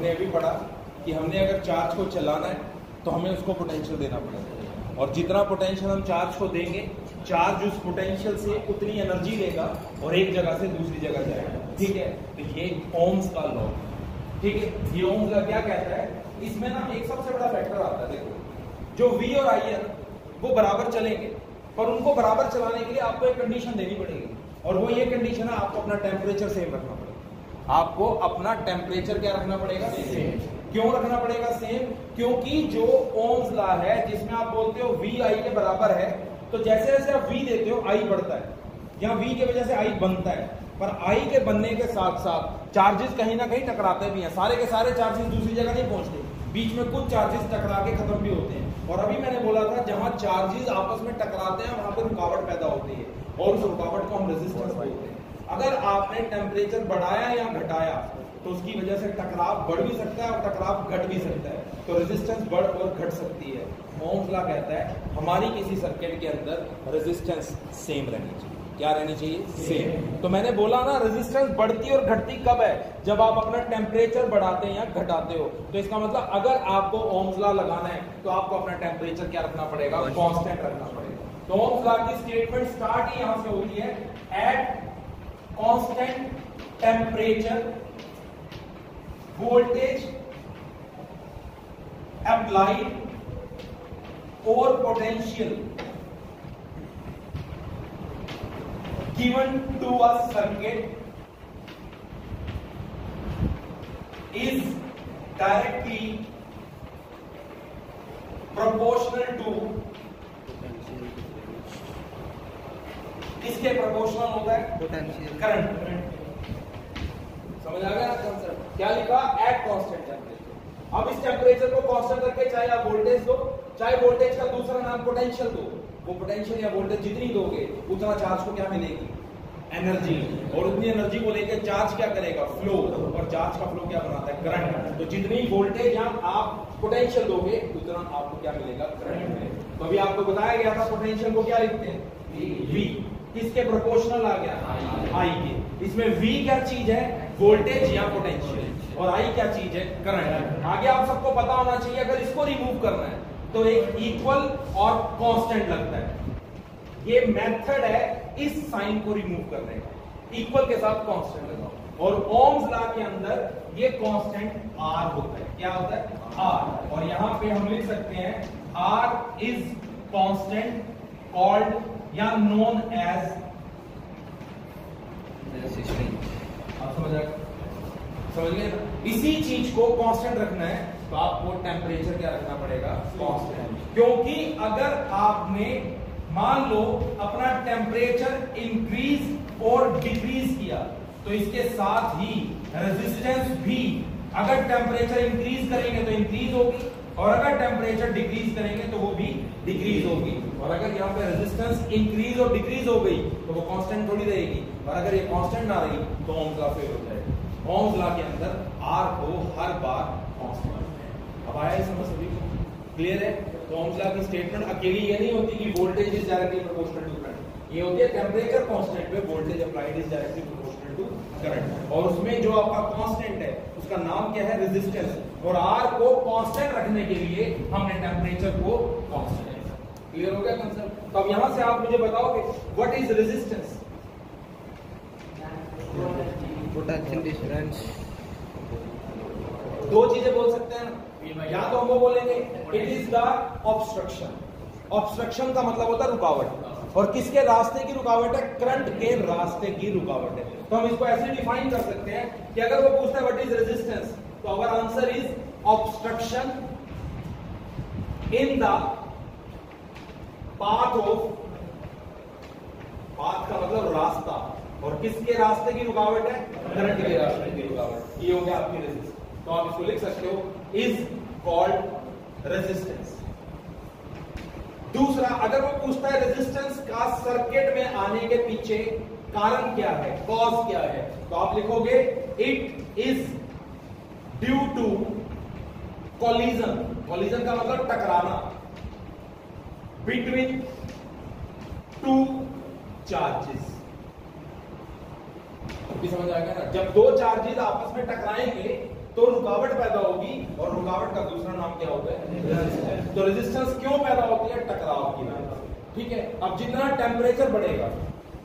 हमने अभी पढ़ा कि हमने अगर चार्ज को चलाना है तो हमें उसको पोटेंशियल देना पड़ेगा, और जितना पोटेंशियल हम चार्ज को देंगे, चार्ज उस पोटेंशियल से उतनी एनर्जी लेगा और एक जगह से दूसरी जगह जाएगा। ठीक है, तो ये ओम्स का लॉ, ठीक है, ये ओम्स का क्या कहता है। इसमें ना एक सबसे बड़ा फैक्टर आता है, देखो जो V और I है वो बराबर चलेंगे, पर उनको बराबर चलाने के लिए आपको एक कंडीशन देनी पड़ेगी, और वो ये कंडीशन है आपको अपना टेम्परेचर सेम रखना पड़ेगा। आपको अपना टेम्परेचर क्या रखना पड़ेगा, सेम। क्यों रखना पड़ेगा सेम? क्योंकि जो ओम्स लॉ है जिसमें आप बोलते हो V I के बराबर है, तो जैसे जैसे आप V देते हो I बढ़ता है, या V की वजह से I बनता है, पर I के बनने के साथ साथ चार्जेस कहीं ना कहीं टकराते भी हैं। सारे के सारे चार्जेस दूसरी जगह नहीं पहुंचते, बीच में कुछ चार्जेस टकरा के खत्म भी होते हैं। और अभी मैंने बोला था जहां चार्जेस आपस में टकराते हैं वहां पर रुकावट पैदा होती है, और उस रुकावट को हम रेजिस्टेंस बोलते हैं। अगर आपने टेम्परेचर बढ़ाया या घटाया तो उसकी वजह से टकराव बढ़ भी सकता है और टकराव घट भी सकता है, तो रेजिस्टेंस बढ़ और घट सकती है। ओम्स लॉ कहता है हमारी किसी सर्किट के अंदर रेजिस्टेंस सेम रहनी चाहिए। क्या रहनी चाहिए? सेम। तो मैंने बोला ना रेजिस्टेंस बढ़ती और घटती कब है? जब आप अपना टेम्परेचर बढ़ाते हैं या घटाते हो। तो इसका मतलब अगर आपको ओम्स लॉ लगाना है तो आपको अपना टेम्परेचर क्या रखना पड़ेगा? कांस्टेंट रखना पड़ेगा। तो ओम्स लॉ की स्टेटमेंट स्टार्ट ही यहां से होती है, at constant temperature voltage applied or potential given to a circuit is directly proportional to, किसके प्रोपोर्शनल होता है? Potential current. समझ आ गया कंसेप्ट? क्या लिखा? At constant temperature. अब इस टेम्परेचर को कांस्टेंट रख के चाहे आप वोल्टेज दो, चाहे वोल्टेज का दूसरा नाम पोटेंशियल दो, वो पोटेंशियल या वोल्टेज जितनी दोगे उतना चार्ज को क्या मिलेगी? एनर्जी। और उतनी एनर्जी को लेकर चार्ज क्या करेगा? फ्लो। और चार्ज का फ्लो क्या बनाता है? करंट। तो जितनी वोल्टेज या आप पोटेंशियल दोगे उतना आपको क्या मिलेगा? करंट मिलेगा। तो अभी आपको बताया गया था पोटेंशियल को क्या लिखते हैं? V। किसके प्रोपोर्शनल आ गया? I के। इसमें V क्या चीज है? वोल्टेज या पोटेंशियल, और I क्या चीज है? करंट। आगे आप सबको पता होना चाहिए अगर इसको रिमूव करना है तो एक इक्वल और कांस्टेंट लगता है। ये मेथड है इस साइन को रिमूव करने का, इक्वल के साथ कांस्टेंट लगाओ। और ओम्स लॉ के अंदर ये कांस्टेंट R होता है। क्या होता है? R। और यहां पे हम लिख सकते हैं R इज कांस्टेंट कॉल्ड या नोन एज रेजिस्टेंस। आप समझ गए? इसी चीज को कांस्टेंट रखना है तो आपको टेम्परेचर क्या रखना पड़ेगा? कांस्टेंट। क्योंकि अगर आपने मान लो अपना टेम्परेचर इंक्रीज और डिक्रीज किया तो इसके साथ ही रेजिस्टेंस भी, अगर टेम्परेचर इंक्रीज करेंगे तो इंक्रीज होगी, और अगर टेम्परेचर डिक्रीज करेंगे तो वो भी डिक्रीज होगी। और अगर यहाँ पे रेजिस्टेंस इंक्रीज और डिक्रीज हो गई तो वो कांस्टेंट थोड़ी रहेगी, और अगर ये कांस्टेंट ना रही तो ओम्स लॉ फेल हो जाएगा। ओम्स लॉ के अंदर R को हर बार कांस्टेंट। अब आया समझ सभी को? क्लियर है? तो ओम्स लॉ की स्टेटमेंट अकेली ये नहीं होती कि voltage is directly proportional to current, ये होती है टेम्परेचर कांस्टेंट पे voltage applied is directly proportional to current. और उसमें जो आपका कांस्टेंट है उसका नाम क्या है? रेजिस्टेंस। और R को कांस्टेंट रखने के लिए हमने टेम्परेचर को कांस्टेंट। क्लियर हो गया कंसेप्ट? तो अब यहां से आप मुझे बताओगे what is resistance? Potential difference. दो चीजें बोल सकते हैं, या तो हम वो बोलेंगे it is the obstruction. Obstruction का मतलब होता है रुकावट, और किसके रास्ते की रुकावट है? करंट के रास्ते की रुकावट है। तो हम इसको ऐसे डिफाइन कर सकते हैं कि अगर वो पूछता है व्हाट इज रेजिस्टेंस, तो our answer is obstruction in the path of, path का मतलब रास्ता, और किसके रास्ते की रुकावट है? करंट के रास्ते की रुकावट। ये हो गया आपकी रेजिस्टेंस। तो आप इसको लिख सकते हो इज कॉल्ड रेजिस्टेंस। दूसरा, अगर वो पूछता है रेजिस्टेंस का सर्किट में आने के पीछे कारण क्या है, कॉज क्या है, तो आप लिखोगे it is due to collision. Collision का मतलब टकराना, बिटवीन टू चार्जेस। समझ आ गया ना? जब दो चार्जेस आपस में टकराएंगे तो रुकावट पैदा होगी, और रुकावट का दूसरा नाम क्या होता है? रेजिस्टेंस। तो रेजिस्टेंस क्यों पैदा होती है? टकराव की वजह से। ठीक है, अब जितना टेम्परेचर बढ़ेगा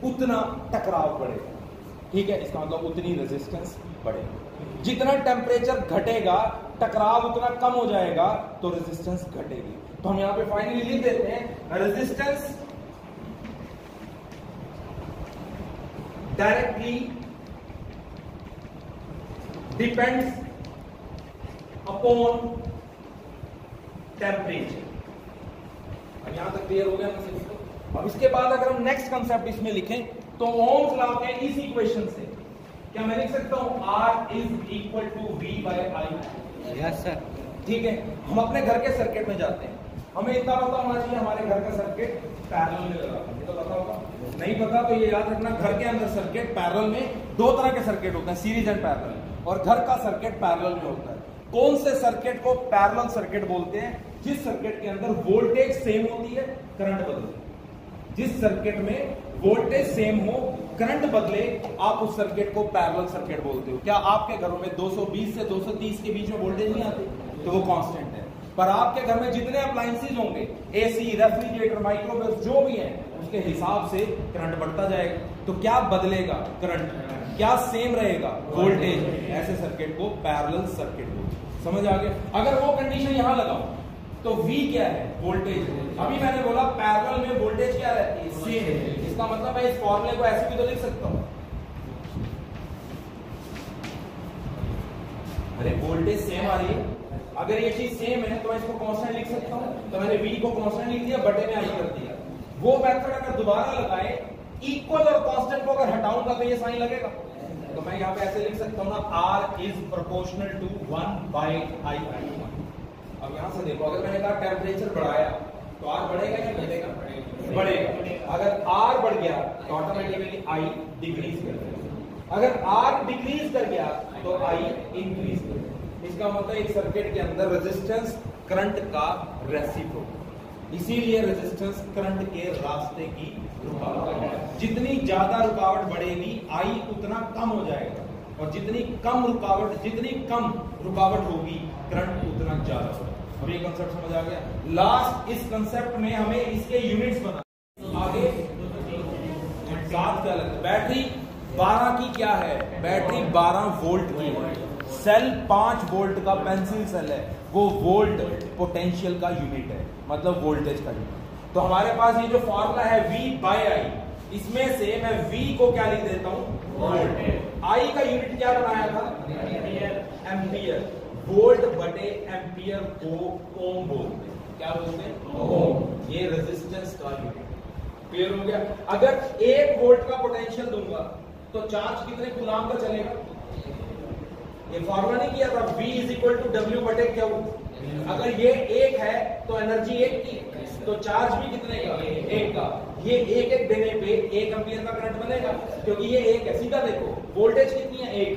उतना टकराव बढ़ेगा। ठीक है, इसका मतलब उतनी रेजिस्टेंस बढ़ेगी। जितना टेम्परेचर घटेगा टकराव उतना कम हो जाएगा, तो रेजिस्टेंस घटेगी। तो हम यहां पे फाइनली लिख देते हैं resistance directly depends upon temperature. अब यहां तक क्लियर हो गया ना इसको? अब इसके बाद अगर हम नेक्स्ट कंसेप्ट इसमें लिखें तो ओम्स लॉ के इस इक्वेशन से क्या मैं लिख सकता हूं R is equal to V by I? Yes sir. ठीक है, हम अपने घर के सर्किट में जाते हैं, हमें इतना पता होना चाहिए हमारे घर का सर्किट पैरेलल में लगा है, तो पता होगा। नहीं पता तो ये याद रखना, घर के अंदर सर्किट पैरेलल में दो तरह के सर्किट होते हैं, सीरीज एंड पैरेलल, और घर का सर्किट पैरेलल में होता है। कौन से सर्किट को पैरेलल सर्किट बोलते हैं? जिस सर्किट के अंदर वोल्टेज सेम होती है, करंट बदले। जिस सर्किट में वोल्टेज सेम हो, करंट बदले, आप उस सर्किट को पैरेलल सर्किट बोलते हो। क्या आपके घरों में 220 से 230 के बीच में वोल्टेज नहीं आती? तो वो कांस्टेंट है। पर आपके घर में जितने अप्लायंसेस होंगे, एसी, रेफ्रिजरेटर, माइक्रोवेव जो भी है, उसके हिसाब से करंट बढ़ता जाएगा। तो क्या बदलेगा? करंट। क्या सेम रहेगा? वोल्टेज। ऐसे सर्किट को पैरेलल सर्किट बोलते हैं। समझ आ गया? अगर वो कंडीशन यहां लगाओ तो V क्या है? वोल्टेज। अभी मैंने बोला पैरेलल में वोल्टेज क्या रहती है? सेम। इसका मतलब मैं इस फॉर्मूले को ऐसे भी तो लिख सकता हूं, अरे वोल्टेज सेम आ रही है, अगर ये चीज सेम है तो मैं इसको कांस्टेंट लिख सकता हूं। तो मैंने V को कांस्टेंट लिख दिया, बटे में I कर दिया। वो मेथड अगर दोबारा लगाए, इक्वल और कांस्टेंट को अगर हटाऊंगा तो ये साइन लगेगा। तो मैं यहां पे ऐसे लिख सकता हूं ना, R is proportional to 1 by I। अब यहां से देखो, अगर मैंने कहा टेम्परेचर बढ़ाया तो R बढ़ेगा या घटेगा? बढ़ेगा। अगर R बढ़ गया तो ऑटोमेटिकली I डिक्रीज कर देगा। अगर R डिक्रीज कर गया तो I इंक्रीज कर देगा। इसका मतलब एक सर्किट के अंदर रेजिस्टेंस करंट का रेसिप्रोकल, इसीलिए रेजिस्टेंस करंट के रास्ते की रुकावट है। जितनी ज्यादा रुकावट बढ़ेगी, I उतना कम हो जाएगा, और जितनी कम रुकावट होगी, करंट उतना ज्यादा होगा। अब ये कंसेप्ट समझ आ गया? लास्ट इस कंसेप्ट में हमें इसके यूनिट्स बना। आगे सात क्या लगता है? बैटरी 12 की क्या है? बैटरी 12 वोल्ट की है। सेल 5 वोल्ट का पेंसिल सेल है, वो वोल्ट पोटेंशियल का यूनिट है, मतलब वोल्टेज का यूनिट। तो हमारे पास ये जो फॉर्मूला है V बाय I, इसमें से मैं V को क्या लिख देता हूं? वोल्ट। I का यूनिट क्या बनाया था? एम्पियर। वोल्ट बटे एम्पियर को ओम बोलते हैं। क्या बोलते हैं? ओम। ये रेजिस्टेंस का यूनिट। क्लियर हो गया? अगर 1 वोल्ट का पोटेंशियल दूंगा तो चार्ज कितने कूलाम का चलेगा? ये फॉर्मूला नहीं किया था, V is equal to W बटे Q। अगर ये 1 है तो एनर्जी 1 की, तो चार्ज भी कितने का? 1 का। ये 1 देने पे 1 एम्पियर का करंट बनेगा, क्योंकि ये 1 है। सीधा देखो, वोल्टेज कितनी है? 1।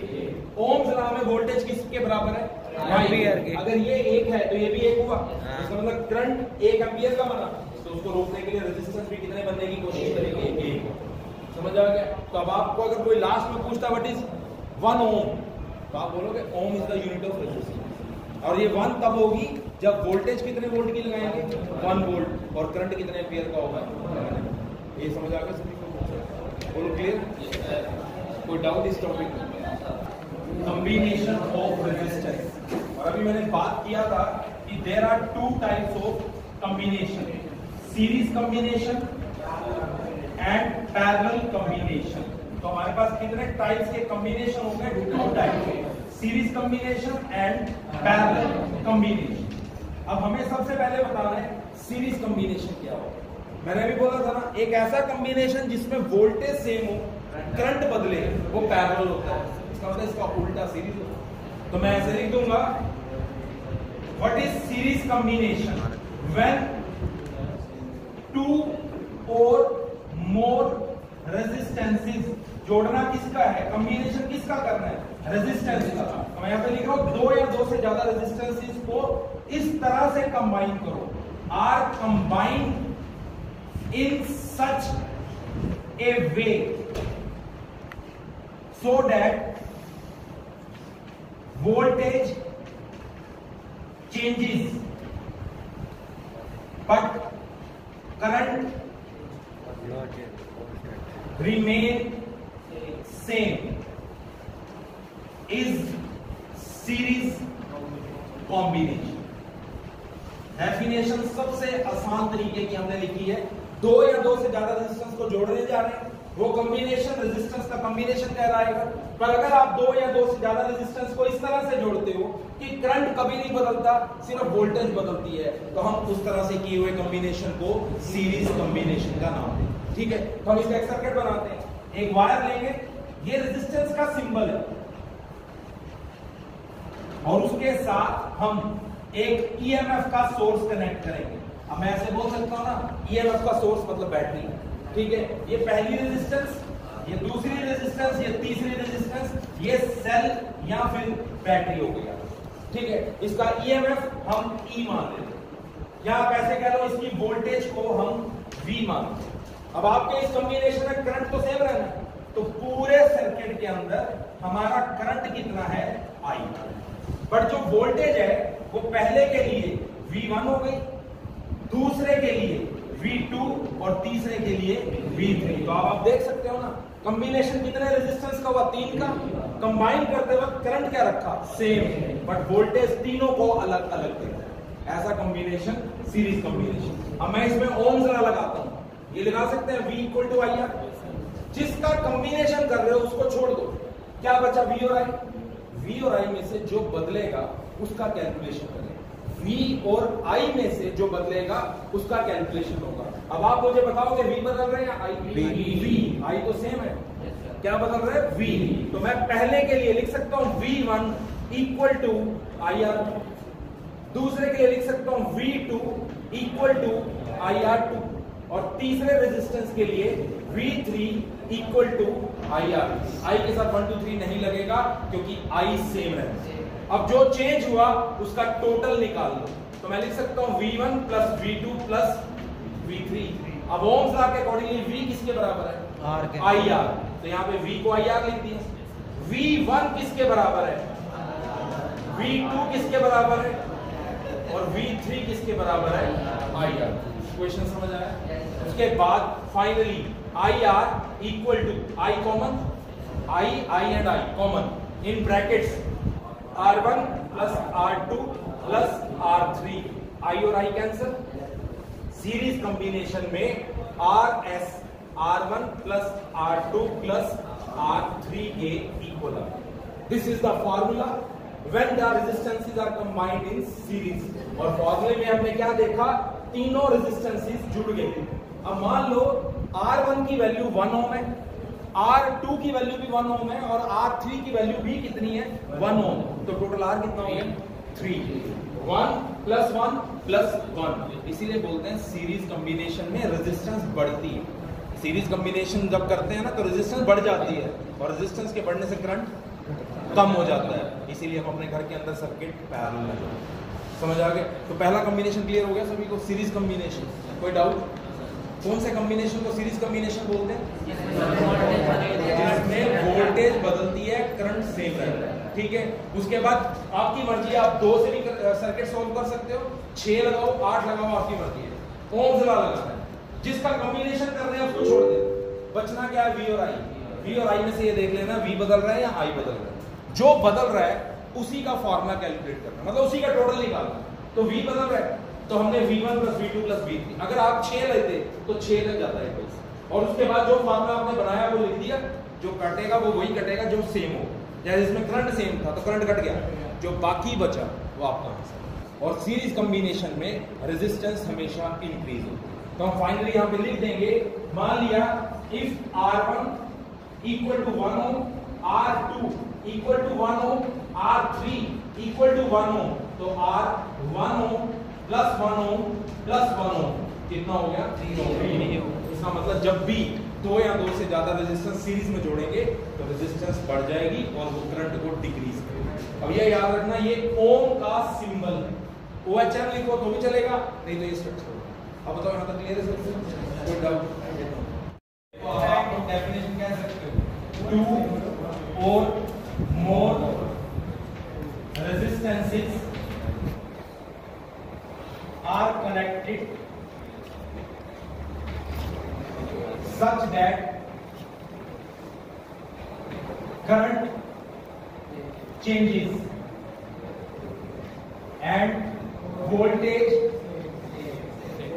ओम्स लॉ में वोल्टेज किसके बराबर है? एम्पियर के। अगर ये 1 है तो ये भी 1 हुआ, इसका मतलब करंट 1 एम्पियर का बना, तो उसको रोकने के लिए रेजिस्टेंस भी कितने बनने की कोशिश करेंगे? 1। समझ आ गया? तो अब आपको अगर कोई लास्ट में पूछता व्हाट इज 1 ओम, तो आप बोलोगे ohm is the unit of resistance. और ये 1 तब होगी जब वोल्टेज कितने वोल्ट की लगाएंगे? 1 वोल्ट, और करंट कितने एम्पियर का होगा? ये समझ आ गया सभी को? बोलो क्लियर? कोई डाउट इस टॉपिक में? Combination of resistance. और अभी मैंने बात किया था कि there are 2 types of combination, series combination and parallel combination. तो हमारे पास कितने टाइप्स के कॉम्बिनेशन हो गए? 2 टाइप के, series combination and parallel combination. अब हमें सबसे पहले बताना है सीरीज कॉम्बिनेशन क्या होगा। मैंने अभी बोला था ना, एक ऐसा कॉम्बिनेशन जिसमें वोल्टेज सेम हो, करंट बदले, वो पैरेलल होता है। इसका मतलब इसका उल्टा सीरीज होता है। तो मैं ऐसे लिख दूंगा, what is series combination? When 2 और मोर रेजिस्टेंसेस, जोड़ना किसका है? कॉम्बिनेशन किसका करना है? रेजिस्टेंस का। तो मैं यहां पे लिख रहा हूं 2 या 2 से ज्यादा रेजिस्टेंसेस को इस तरह से कंबाइन करो, are combined in such a way so that voltage changes but current remain same is series combination। Definition सबसे आसान तरीके की हमने लिखी है, दो या दो से ज्यादा रेजिस्टेंस को जोड़ने जा रहे हैं, वो कॉम्बिनेशन रेजिस्टेंस का कॉम्बिनेशन कहलाएगा। पर अगर आप दो या दो से ज्यादा रेजिस्टेंस को इस तरह से जोड़ते हो कि करंट कभी नहीं बदलता, सिर्फ वोल्टेज बदलती है, तो हम उस तरह से किए हुए कॉम्बिनेशन को सीरीज कॉम्बिनेशन का नाम दें। ठीक है, तो हम इसका एक सर्किट बनाते हैं। एक वायर लेंगे, ये रेजिस्टेंस का सिंबल है, और उसके साथ हम एक ईएमएफ का सोर्स कनेक्ट करेंगे। अब मैं ऐसे बोल सकता हूं ना, ईएमएफ का सोर्स मतलब बैटरी। ठीक है, ये पहली रेजिस्टेंस, ये दूसरी रेजिस्टेंस, ये तीसरी रेजिस्टेंस, ये सेल या फिर बैटरी हो गया। ठीक है, इसका ईएमएफ हम ई मान लेते हैं, या आप ऐसे कह लो इसकी वोल्टेज को हम वी मान लेते हैं। अब आपके इस कॉम्बिनेशन में करंट तो सेम रहना, तो पूरे सर्किट के अंदर हमारा करंट कितना है, आई। बट जो वोल्टेज है वो पहले के लिए V1 हो गई, दूसरे के लिए V2 और तीसरे के लिए V3। तो आप देख सकते हो ना, कॉम्बिनेशन कितने रेजिस्टेंस का हुआ, 3 का। कंबाइन करते वक्त करंट क्या रखा, सेम, बट वोल्टेज तीनों को अलग अलग देता है। ऐसा कॉम्बिनेशन सीरीज कॉम्बिनेशन। अब मैं इसमें ओम्स लॉ लगाता हूं, ये लगा सकते हैं V equal to I R. जिसका कॉम्बिनेशन कर रहे हो उसको छोड़ दो, क्या बचा, V और I। V और I में से जो बदलेगा उसका कैलकुलेशन करें, V और I में से जो बदलेगा उसका कैलकुलेशन होगा। अब आप मुझे बताओगे V बदल रहे हैं या I? V, I तो सेम है, क्या बदल रहे हैं, V। तो मैं पहले के लिए लिख सकता हूं V1 इक्वल टू IR, दूसरे के लिए लिख सकता हूं V2 इक्वल टू IR2, और तीसरे रेजिस्टेंस के लिए V3 equal to IR। I के साथ 1 2 3 नहीं लगेगा क्योंकि I सेम है। अब जो चेंज हुआ उसका टोटल निकाल लो, तो मैं लिख सकता हूं V1 plus V2 plus V3। अब ओम्स लॉ के अकॉर्डिंगली V किसके बराबर है, IR। तो यहाँ पे V को IR लिख दिया। V1 किसके बराबर है, V2 किसके बराबर है, और V3 किसके बराबर है, IR। क्वेश्चन समझ आया। उसके बाद finally IR equal to I common, I and I common, in brackets R1 plus R2 plus R3, I और I कैंसल। सीरीज कॉम्बिनेशन में RS R1 plus R2 plus R3 के इक्वल। This is the formula when the resistances are combined in series. और फॉर्मूले में हमने क्या देखा, तीनों रेजिस्टेंसेस जुड़ गए। अब मान लो R1 की वैल्यू 1 ओम है, R2 की वैल्यू भी 1 ओम है, और R3 की वैल्यू भी कितनी है, 1 ओम। तो टोटल R कितना हो गया, 3। 1 प्लस 1 प्लस 1। इसीलिए बोलते हैं सीरीज कॉम्बिनेशन में रेजिस्टेंस बढ़ती है। सीरीज कॉम्बिनेशन जब करते हैं ना तो रेजिस्टेंस बढ़ जाती है, और रेजिस्टेंस के बढ़ने से करंट कम हो जाता है। इसीलिए हम अपने घर के अंदर सर्किट पैरेलल में, समझ आ गए। तो पहला कॉम्बिनेशन क्लियर हो गया सभी को, सीरीज कॉम्बिनेशन। कोई डाउट? कौन से कॉम्बिनेशन को सीरीज कॉम्बिनेशन बोलते हैं, जिसमें वोल्टेज बदलती है, करंट सेम रहता है। ठीक है, उसके बाद आपकी मर्जी है, आप 2 से भी सर्किट सोल्व कर सकते हो, 6 लगाओ 8 लगाओ, आपकी मर्जी है। ओम्स लॉ लगाना है, जिसका कॉम्बिनेशन कर रहे हैं उसको छोड़ दे। बचना क्या है, V और I। V और I में से ये देख लेना V बदल रहा है या I बदल रहा है। जो बदल रहा है उसी का फॉर्मूला कैलकुलेट करना, मतलब उसी का टोटल निकालना। तो V बदल रहा है तो हमने V1 plus V2 plus V3, अगर आप 6 लेते तो 6 लग जाता है, और उसके बाद जो फॉर्मूला आपने बनाया वो लिख दिया, जो कटेगा वो वही कटेगा जो सेम हो। जैसे इसमें करंट सेम था तो करंट कट गया, जो बाकी बचा वो आपका आंसर। और सीरीज कॉम्बिनेशन में रेजिस्टेंस हमेशा इंक्रीज होती है। तो हम फाइनली यहाँ पे लिख देंगे, मान लिया if R1 equal to 1 ohm, R2 equal to 1 ohm, R3 equal to 1 ohm, तो R1 ohm plus 1 ohm plus 1 ओम कितना हो गया, 3 ओम। इसका मतलब जब भी 2 या 2 से ज्यादा रेजिस्टेंस सीरीज में जोड़ेंगे तो रेजिस्टेंस बढ़ जाएगी और वो करंट को डिक्रीज करेगी। अब ये याद रखना, ये ओम का सिंबल है। OHM लिखो तो भी चलेगा, नहीं तो ये स्ट्रक्चर होगा। अब बताओ यहाँ तक क्लियर है, कोई डाउट? आप डेफिनेशन कह सकते हो, 2 और more are connected such that current changes and voltage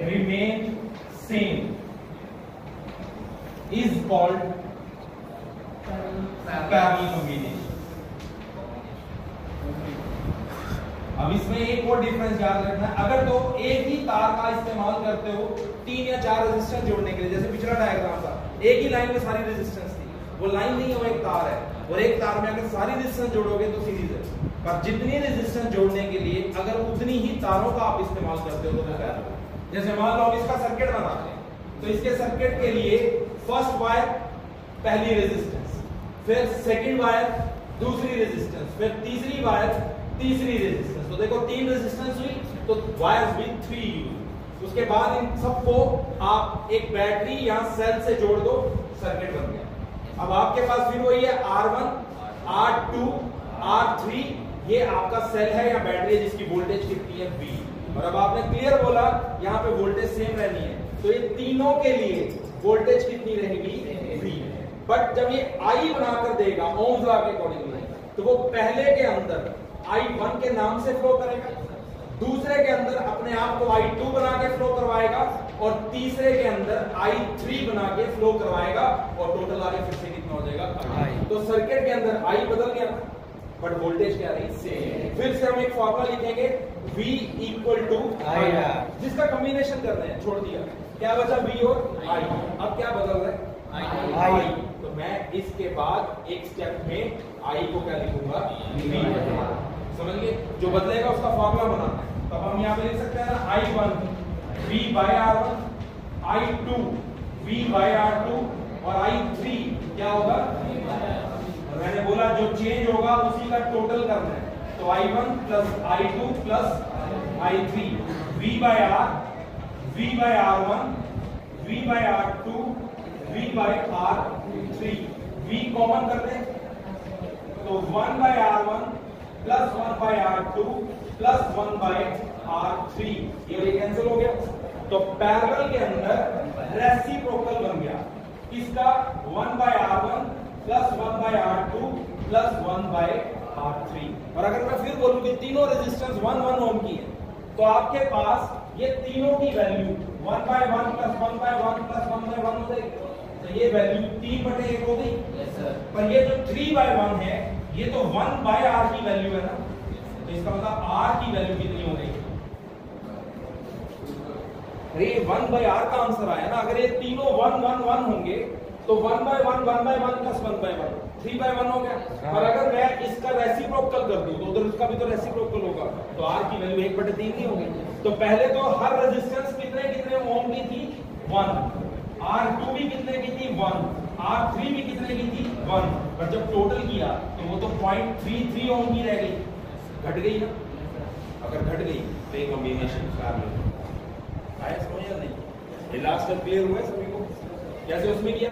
remain same is called parallel combination. अब इसमें एक और डिफरेंस याद रखना है, अगर तो एक ही तार का इस्तेमाल करते हो 3 या 4 रेजिस्टेंस जोड़ने के लिए, जैसे पिछला डायग्राम था, एक ही लाइन में सारी रेजिस्टेंस थी, वो लाइन नहीं है, वो एक तार है, और एक तार में अगर सारी रेजिस्टेंस जोड़ोगे तो सीरीज है, पर जितनी रेजिस्टेंस जोड़ने के लिए अगर उतनी ही तारों का आप इस्तेमाल करते हो तो पैरेलल। जैसे मान लो हम इसका सर्किट बनाते हैं, तो इसके सर्किट के लिए फर्स्ट वायर पहली रेजिस्टेंस, फिर सेकंड वायर दूसरी रेजिस्टेंस, फिर तीसरी वायर तीसरी रेजिस्टेंस। तो देखो 3 रेजिस्टेंस हुई तो वायर्स भी 3 यूज। उसके बाद इन सबको आप एक बैटरी या सेल से जोड़ दो, सर्किट बन गया। अब आपके पास फिर वही है R1, R2, R3, ये आपका सेल है या बैटरी है जिसकी वोल्टेज कितनी है V। और अब आपने क्लियर बोला यहाँ पे वोल्टेज सेम रहनी है, तो ये तीनों के लिए वोल्टेज कितनी रहेगी V। बट जब ये I बनाकर देगा ओम्स लॉ के अकॉर्डिंगली, तो वो पहले के अंदर I1 के नाम से फ्लो करेगा, दूसरे के अंदर अपने आप को I2 बना के फ्लो करवाएगा, और तीसरे के अंदर I3 बना के फ्लो करवाएगा, और टोटल आगे फिर से कितना हो जाएगा I। तो सर्किट के अंदर I बदल गया बट वोल्टेज क्या रही सेम। फिर से हम एक फॉर्मूला लिखेंगे V इक्वल टू I, जिसका कॉम्बिनेशन कर रहे हैं, छोड़ दिया, क्या बचा V और I। अब क्या बदल रहा है I। तो मैं इसके बाद एक स्टेप में I को क्या लिखूंगा V। समझ गए, जो बदलेगा उसका फॉर्मूला बनाना है। तो हम यहाँ पे लिख सकते हैं ना I1 V by R1, I2 V by R2, और I3 क्या होगा, मैंने बोला जो चेंज होगा उसी का टोटल करना है, तो I1 plus I2 plus I3, V by R, V by R1, V by R2, V by R3, V common कर दें तो 1 by R1 plus 1 by R2 plus 1 by R3, ये कैंसिल हो गया। तो पैरेलल के अंदर रेसिप्रोकल बन गया, इसका 1 by R1 plus 1 by R2 plus 1 by R3। और अगर मैं फिर बोलूं कि तीनों रेजिस्टेंस 1 ओम की है, तो आपके पास ये तीनों की value 1 by 1 plus 1 by 1 plus 1 by 1 हो जाएगी। तो ये वैल्यू 3/1 हो गई। पर ये जो 3 by 1 है, ये तो 1 by R की वैल्यू है ना, तो इसका मतलब R की वैल्यू कितनी हो गई, अरे 1 by R का आंसर आया ना। अगर ये तीनों 1 1 1 होंगे तो 1 by 1 1 by 1 plus 1 by 1 3 by 1 हो गया। और अगर मैं इसका रेसिप्रोकल कर दूं तो उधर उसका भी तो रेसिप्रोकल होगा, तो R की वैल्यू 1/3 नहीं होगी। तो पहले तो हर रेजिस्टेंस कितने कितने ओम की थी 1, R2 भी कितने की थी 1, R3 भी कितने की थी 1, पर जब टोटल किया तो वो तो 0.33 ओम की रह गई, घट गई ना। अगर घट गई तो एक कॉम्बिनेशन पैरेलल आया, समझ या नहीं? ये लास्ट तक क्लियर हुआ है सभी को, कैसे उसमें किया।